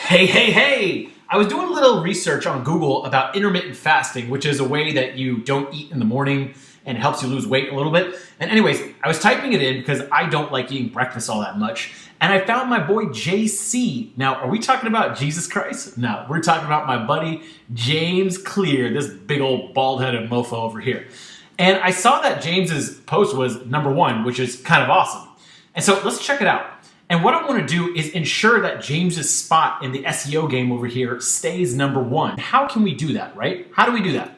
Hey! I was doing a little research on Google about intermittent fasting, which is a way that you don't eat in the morning and helps you lose weight a little bit. And anyways, I was typing it in because I don't like eating breakfast all that much. And I found my boy JC. Now, are we talking about Jesus Christ? No, we're talking about my buddy James Clear, this big old bald-headed mofo over here. And I saw that James's post was #1, which is kind of awesome. And so let's check it out. And what I want to do is ensure that James's spot in the SEO game over here stays #1. How can we do that, right? How do we do that?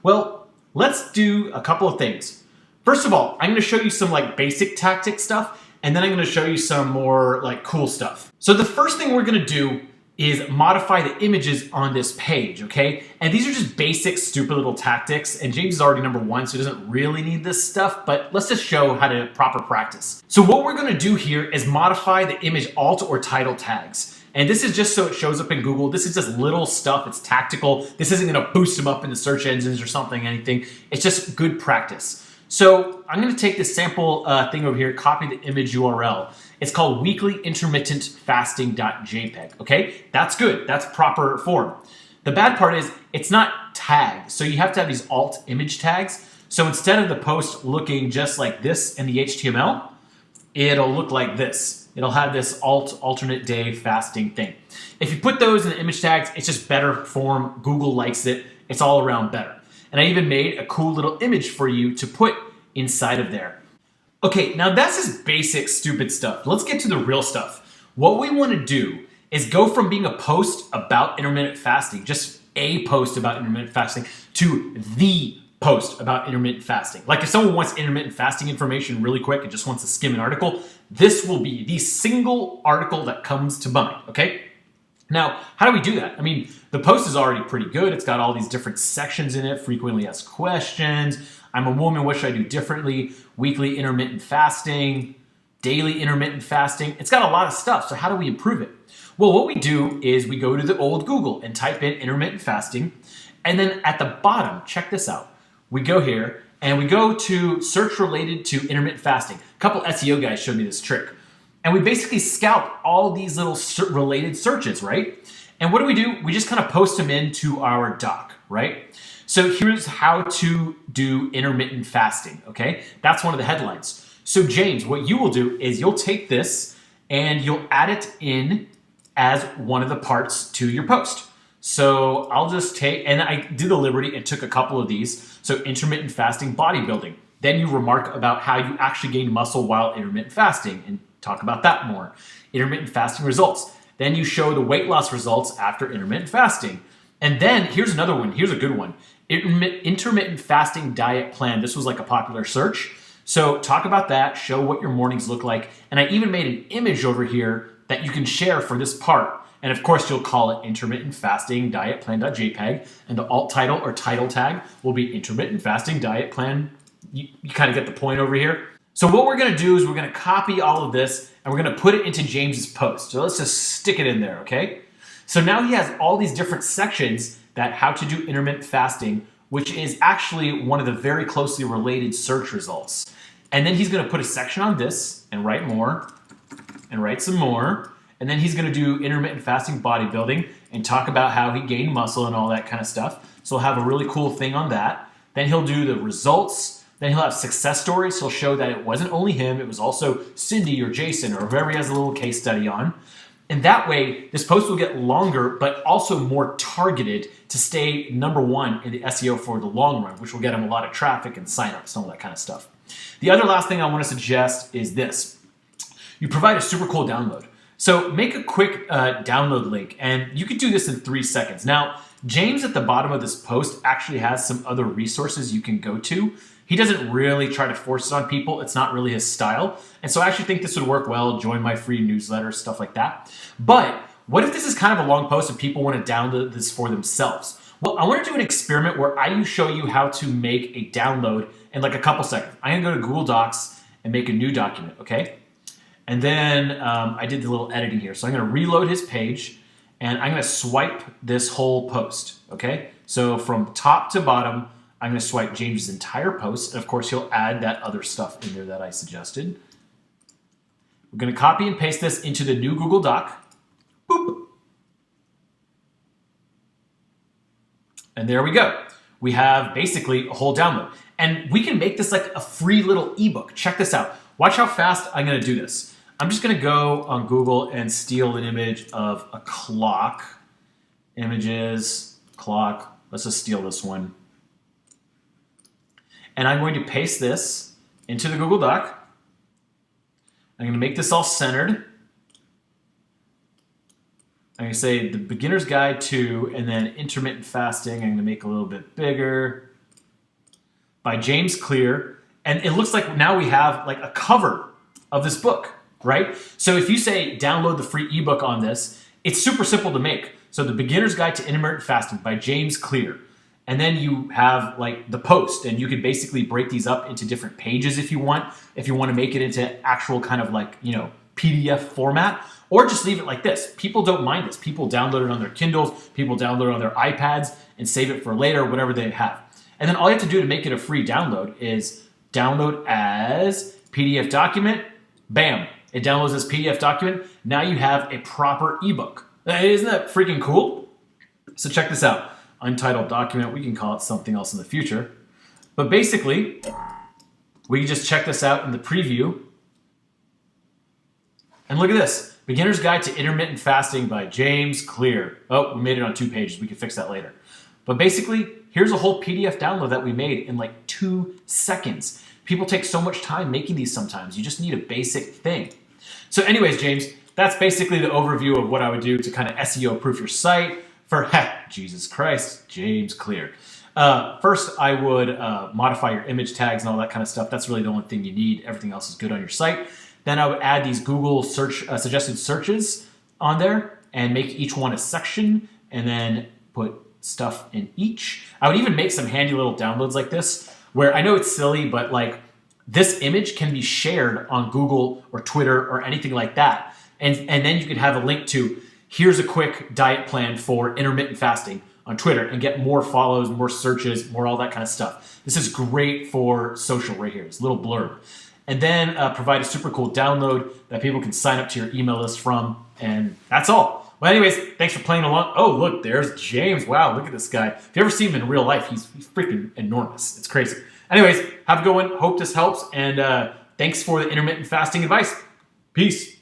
Well, let's do a couple of things. First of all, I'm going to show you some basic tactic stuff, and then I'm going to show you some more cool stuff. So the first thing we're going to do is modify the images on this page, okay? And these are just basic, stupid little tactics, and James is already #1, so he doesn't really need this stuff, but let's just show how to proper practice. So what we're gonna do here is modify the image alt or title tags. And this is just so it shows up in Google. This is just little stuff, it's tactical. This isn't gonna boost them up in the search engines or something, anything. It's just good practice. So I'm gonna take this sample thing over here, copy the image URL. It's called weeklyintermittentfasting.jpg, okay? That's good, that's proper form. The bad part is it's not tagged, so you have to have these alt image tags. So instead of the post looking just like this in the HTML, it'll look like this. It'll have this alternate day fasting thing. If you put those in the image tags, it's just better form. Google likes it. It's all around better. And I even made a cool little image for you to put inside of there. Okay, now that's just basic, stupid stuff. Let's get to the real stuff. What we want to do is go from being a post about intermittent fasting, just a post about intermittent fasting, to the post about intermittent fasting. Like if someone wants intermittent fasting information really quick and just wants to skim an article, this will be the single article that comes to mind, okay? Now, how do we do that? I mean, the post is already pretty good. It's got all these different sections in it, frequently asked questions, I'm a woman, what should I do differently? Weekly intermittent fasting, daily intermittent fasting. It's got a lot of stuff, so how do we improve it? Well, what we do is we go to the old Google and type in intermittent fasting, and then at the bottom, check this out. We go here, and we go to search related to intermittent fasting. A couple SEO guys showed me this trick. And we basically scalp all these little related searches, right? And what do? We just kind of post them into our doc, right? So here's how to do intermittent fasting, okay? That's one of the headlines. So James, what you will do is you'll take this and you'll add it in as one of the parts to your post. So I'll just take, and I did the liberty and took a couple of these. So intermittent fasting bodybuilding. Then you remark about how you actually gain muscle while intermittent fasting and talk about that more. Intermittent fasting results. Then you show the weight loss results after intermittent fasting. And then here's another one. Here's a good one. Intermittent fasting diet plan. This was like a popular search. So talk about that, show what your mornings look like. And I even made an image over here that you can share for this part. And of course, you'll call it intermittent fasting diet plan.jpg. And the alt title or title tag will be intermittent fasting diet plan. You kind of get the point over here. So what we're going to do is we're going to copy all of this and we're going to put it into James's post. So let's just stick it in there, okay? So now he has all these different sections that how to do intermittent fasting, which is actually one of the very closely related search results. And then he's going to put a section on this and write more and write some more. And then he's going to do intermittent fasting bodybuilding and talk about how he gained muscle and all that kind of stuff. So he'll have a really cool thing on that. Then he'll do the results. Then he'll have success stories. He'll show that it wasn't only him, it was also Cindy or Jason or whoever he has a little case study on. And that way, this post will get longer, but also more targeted to stay #1 in the SEO for the long run, which will get him a lot of traffic and signups and all that kind of stuff. The other last thing I want to suggest is this. You provide a super cool download. So make a quick download link, and you can do this in 3 seconds. Now, James at the bottom of this post actually has some other resources you can go to. He doesn't really try to force it on people. It's not really his style. And so I actually think this would work well. Join my free newsletter, stuff like that. But what if this is kind of a long post and people want to download this for themselves? Well, I want to do an experiment where I show you how to make a download in like a couple seconds. I'm going to go to Google Docs and make a new document, okay? And then I did the little editing here. So I'm going to reload his page and I'm going to swipe this whole post, okay? So from top to bottom, I'm going to swipe James's entire post. And of course, he'll add that other stuff in there that I suggested. We're going to copy and paste this into the new Google Doc. Boop. And there we go. We have basically a whole download. And we can make this like a free little ebook. Check this out. Watch how fast I'm going to do this. I'm just going to go on Google and steal an image of a clock. Images, clock. Let's just steal this one. And I'm going to paste this into the Google Doc. I'm going to make this all centered. I'm going to say the beginner's guide to, and then intermittent fasting. I'm going to make a little bit bigger. By James Clear. And it looks like now we have like a cover of this book, right? So if you say download the free ebook on this, it's super simple to make. So the beginner's guide to intermittent fasting by James Clear. And then you have like the post, and you can basically break these up into different pages if you want to make it into actual kind of like, you know, PDF format, or just leave it like this. People don't mind this. People download it on their Kindles, people download it on their iPads and save it for later, whatever they have. And then all you have to do to make it a free download is download as PDF document. Bam, it downloads as PDF document. Now you have a proper ebook. Isn't that freaking cool? So check this out. Untitled document, we can call it something else in the future. But basically, we can just check this out in the preview. And look at this. Beginner's Guide to Intermittent Fasting by James Clear. Oh, we made it on 2 pages. We can fix that later. But basically, here's a whole PDF download that we made in like 2 seconds. People take so much time making these sometimes. You just need a basic thing. So anyways, James, that's basically the overview of what I would do to kind of SEO-proof your site for, Jesus Christ, James Clear. First, I would modify your image tags and all that kind of stuff. That's really the only thing you need. Everything else is good on your site. Then I would add these Google search suggested searches on there and make each one a section and then put stuff in each. I would even make some handy little downloads like this where I know it's silly, but like this image can be shared on Google or Twitter or anything like that. And then you could have a link to, here's a quick diet plan for intermittent fasting on Twitter and get more follows, more searches, more all that kind of stuff. This is great for social right here, this little blurb. And then provide a super cool download that people can sign up to your email list from. And that's all. Well, anyways, thanks for playing along. Oh, look, there's James. Wow, look at this guy. If you ever see him in real life, he's freaking enormous. It's crazy. Anyways, have a good one. Hope this helps. And thanks for the intermittent fasting advice. Peace.